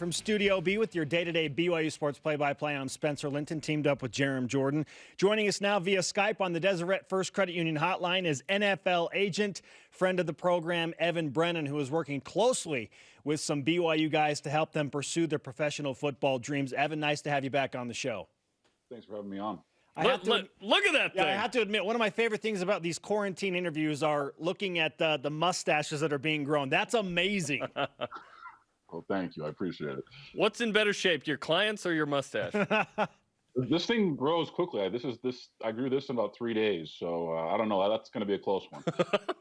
from Studio B with your day-to-day BYU Sports play-by-play. I'm Spencer Linton, teamed up with Jerem Jordan. Joining us now via Skype on the Deseret First Credit Union hotline is NFL agent, friend of the program, Evan Brennan, who is working closely with some BYU guys to help them pursue their professional football dreams. Evan, nice to have you back on the show. Thanks for having me on. Look at that thing. I have to admit, one of my favorite things about these quarantine interviews are looking at the mustaches that are being grown. That's amazing. Well, thank you. I appreciate it. What's in better shape, your clients or your mustache? This thing grows quickly. I grew this in about 3 days, so I don't know. That's going to be a close one.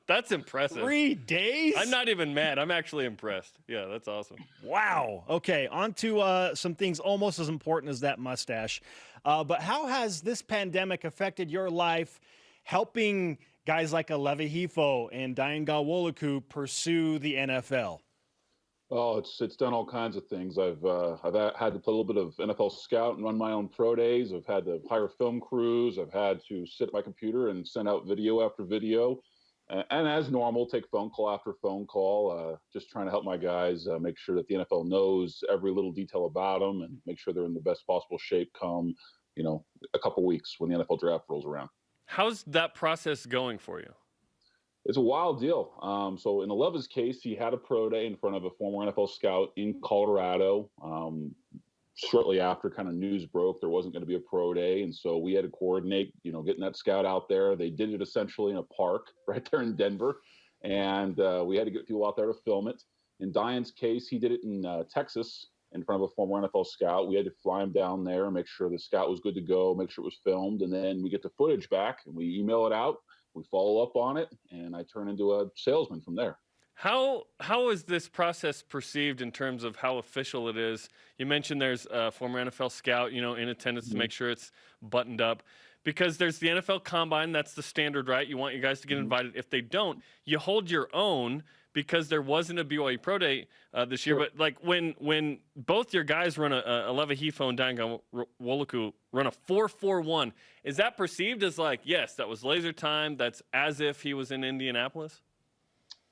That's impressive. 3 days? I'm not even mad. I'm actually impressed. Yeah, that's awesome. Wow. Okay, on to some things almost as important as that mustache. But how has this pandemic affected your life, helping guys like Aleva Hifo and Dayan Ghanwoloku pursue the NFL? Oh, it's done all kinds of things. I've had to play a little bit of NFL scout and run my own pro days. I've had to hire film crews. I've had to sit at my computer and send out video after video. And as normal, take phone call after phone call, just trying to help my guys make sure that the NFL knows every little detail about them and make sure they're in the best possible shape come, a couple weeks when the NFL draft rolls around. How's that process going for you? It's a wild deal. So in Aleva's case, he had a pro day in front of a former NFL scout in Colorado. Shortly after kind of news broke, there wasn't going to be a pro day. And so we had to coordinate, getting that scout out there. They did it essentially in a park right there in Denver. And we had to get people out there to film it. In Dayan's case, he did it in Texas in front of a former NFL scout. We had to fly him down there and make sure the scout was good to go, make sure it was filmed. And then we get the footage back and we email it out. We follow up on it, and I turn into a salesman from there. How is this process perceived in terms of how official it is? You mentioned there's a former NFL scout, in attendance to make sure it's buttoned up. Because there's the NFL Combine, that's the standard, right? You want your guys to get invited. If they don't, you hold your own because there wasn't a BYU Pro Day this year. But like when both your guys run a Aleva Hifo and Dayan Ghanwoloku run a 4.41, is that perceived as like, yes, that was laser time, that's as if he was in Indianapolis?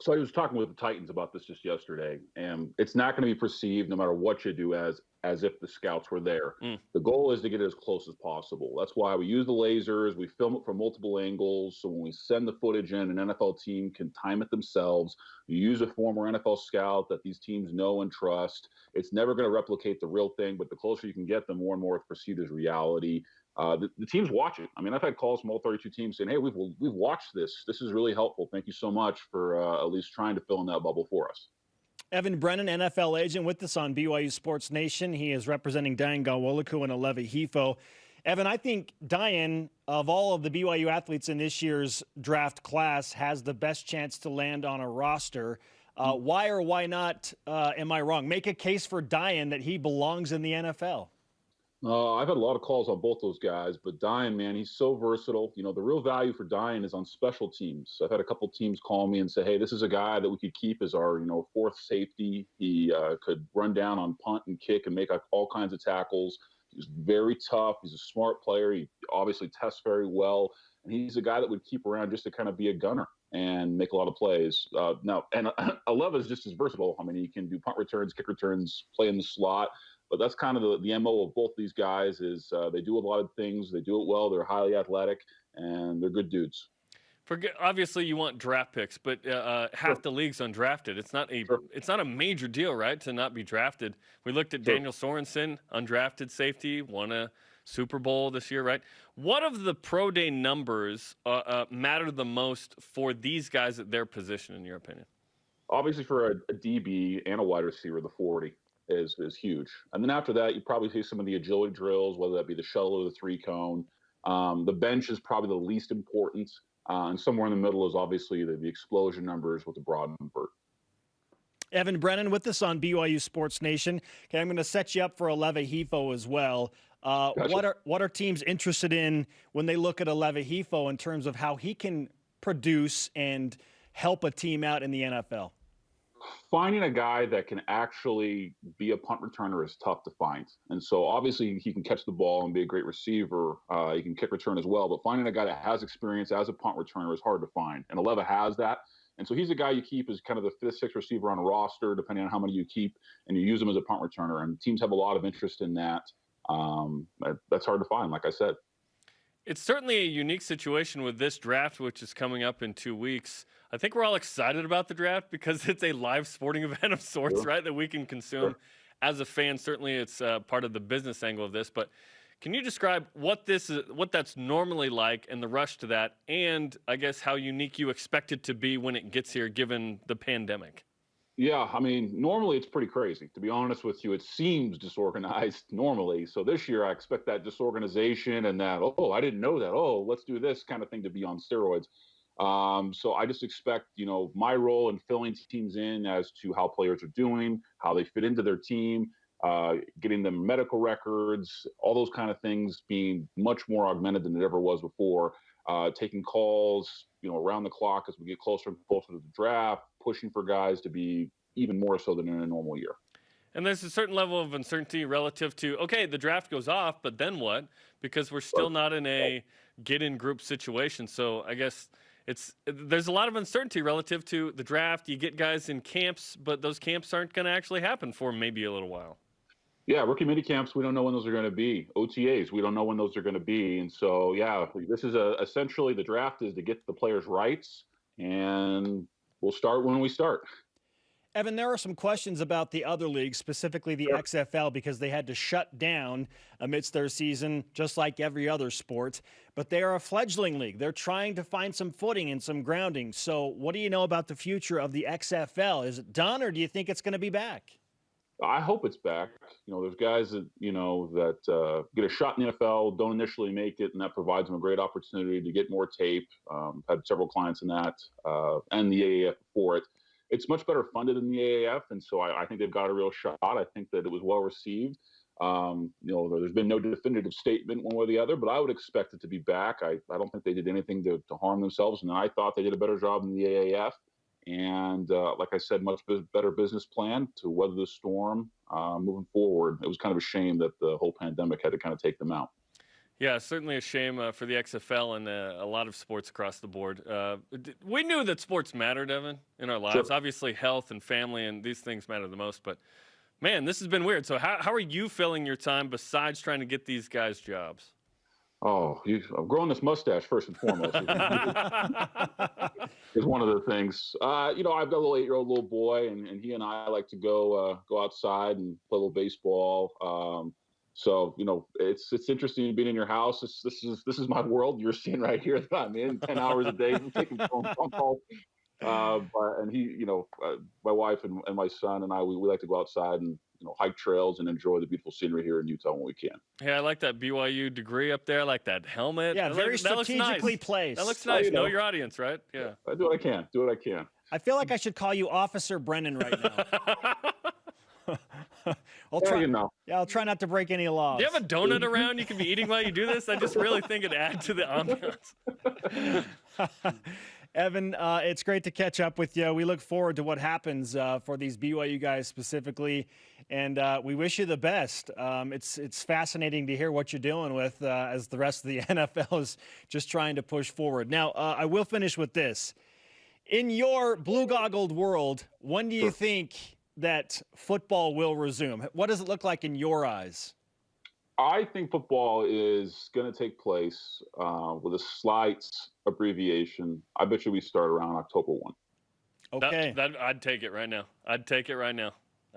So I was talking with the Titans about this just yesterday, and it's not going to be perceived, no matter what you do, as if the scouts were there. The goal is to get it as close as possible. That's why we use the lasers. We film it from multiple angles. So when we send the footage in, an NFL team can time it themselves. You use a former NFL scout that these teams know and trust. It's never going to replicate the real thing, but the closer you can get, the more and more it's perceived as reality. The teams watch it. I mean, I've had calls from all 32 teams saying, hey, we've watched this. This is really helpful. Thank you so much for at least trying to fill in that bubble for us. Evan Brennan, NFL agent, with us on BYU Sports Nation. He is representing Dayan Ghanwoloku and Aleva Hifo. Evan, I think Dayan, of all of the BYU athletes in this year's draft class, has the best chance to land on a roster. Why or why not, am I wrong? Make a case for Dayan that he belongs in the NFL. I've had a lot of calls on both those guys, but Dayan, man, he's so versatile. The real value for Dayan is on special teams. I've had a couple teams call me and say, hey, this is a guy that we could keep as our, fourth safety. He could run down on punt and kick and make all kinds of tackles. He's very tough. He's a smart player. He obviously tests very well. And he's a guy that would keep around just to kind of be a gunner and make a lot of plays. And Aleva is just as versatile. I mean, he can do punt returns, kick returns, play in the slot. But that's kind of the MO of both these guys is they do a lot of things. They do it well. They're highly athletic, and they're good dudes. Obviously, you want draft picks, but half the league's undrafted. It's not a major deal, right, to not be drafted. We looked at Daniel Sorensen, undrafted safety, won a Super Bowl this year, right? What of the pro day numbers matter the most for these guys at their position, in your opinion? Obviously, for a DB and a wide receiver, the 40. Is huge. And then after that, you probably see some of the agility drills, whether that be the shuttle or the 3-cone. The bench is probably the least important. And somewhere in the middle is obviously the explosion numbers with the broad and vert. Evan Brennan with us on BYU Sports Nation. Okay, I'm going to set you up for Aleva Hifo as well. Gotcha. What are teams interested in when they look at Aleva Hifo in terms of how he can produce and help a team out in the NFL? Finding a guy that can actually be a punt returner is tough to find. And so obviously he can catch the ball and be a great receiver. He can kick return as well. But finding a guy that has experience as a punt returner is hard to find. And Aleva has that. And so he's a guy you keep as kind of the fifth, sixth receiver on a roster, depending on how many you keep, and you use him as a punt returner. And teams have a lot of interest in that. That's hard to find, like I said. It's certainly a unique situation with this draft, which is coming up in 2 weeks. I think we're all excited about the draft because it's a live sporting event of sorts, right, that we can consume as a fan. Certainly it's part of the business angle of this. But can you describe what that's normally like and the rush to that, and I guess how unique you expect it to be when it gets here, given the pandemic? Yeah, I mean, normally it's pretty crazy. To be honest with you, it seems disorganized normally. So this year I expect that disorganization and that, oh, I didn't know that, oh, let's do this kind of thing to be on steroids. So I just expect, my role in filling teams in as to how players are doing, how they fit into their team, getting them medical records, all those kind of things being much more augmented than it ever was before. Taking calls, around the clock as we get closer and closer to the draft, pushing for guys to be even more so than in a normal year. And there's a certain level of uncertainty relative to, okay, the draft goes off, but then what? Because we're still not in a get-in-group situation. So I guess there's a lot of uncertainty relative to the draft. You get guys in camps, but those camps aren't going to actually happen for maybe a little while. Yeah, rookie mini camps, we don't know when those are going to be. OTAs, we don't know when those are going to be. And so, yeah, this is essentially the draft is to get the players' rights, and we'll start when we start. Evan, there are some questions about the other leagues, specifically the XFL, because they had to shut down amidst their season, just like every other sport. But they are a fledgling league. They're trying to find some footing and some grounding. So what do you know about the future of the XFL? Is it done, or do you think it's going to be back? I hope it's back. There's guys that, that get a shot in the NFL, don't initially make it, and that provides them a great opportunity to get more tape. Had several clients in that and the AAF for it. It's much better funded than the AAF, and so I think they've got a real shot. I think that it was well received. There's been no definitive statement one way or the other, but I would expect it to be back. I don't think they did anything to harm themselves, and I thought they did a better job than the AAF. And like I said, much better business plan to weather the storm moving forward. It was kind of a shame that the whole pandemic had to kind of take them out. Yeah, certainly a shame for the XFL and a lot of sports across the board. We knew that sports mattered, Evan, in our lives. Sure. Obviously, health and family and these things matter the most. But, man, this has been weird. So how are you filling your time besides trying to get these guys jobs? Oh, I'm growing this mustache first and foremost. Is one of the things. I've got a little 8-year-old little boy, and he and I like to go outside and play a little baseball. So it's interesting being in your house. This is my world. You're seeing right here that I'm in 10 hours a day. I'm taking phone calls. And he, my wife and my son and I, we like to go outside and hike trails and enjoy the beautiful scenery here in Utah when we can. Hey, I like that BYU degree up there. I like that helmet. Yeah, very strategically placed. That looks nice. Know your audience, right? Yeah. I do what I can. I feel like I should call you Officer Brennan right now. I'll try not to break any laws. Do you have a donut around you can be eating while you do this? I just really think it'd add to the ambiance. Evan, it's great to catch up with you. We look forward to what happens for these BYU guys specifically, and we wish you the best. It's fascinating to hear what you're dealing with as the rest of the NFL is just trying to push forward. Now, I will finish with this. In your blue-goggled world, when do you think that football will resume? What does it look like in your eyes? I think football is going to take place with a slight abbreviation. I bet you we start around October 1. Okay. I'd take it right now. I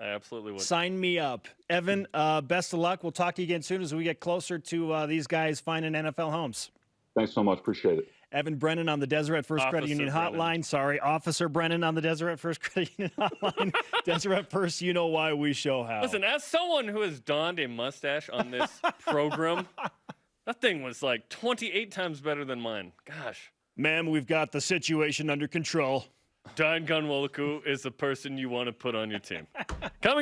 absolutely would. Sign me up. Evan, best of luck. We'll talk to you again soon as we get closer to these guys finding NFL homes. Thanks so much. Appreciate it. Evan Brennan on the Deseret First Credit Union Hotline. Sorry, Officer Brennan on the Deseret First Credit Union Hotline. Deseret First, you know why, we show how. Listen, as someone who has donned a mustache on this program, that thing was like 28 times better than mine. Gosh. Ma'am, we've got the situation under control. Dayan Ghanwoloku is the person you want to put on your team. Coming up.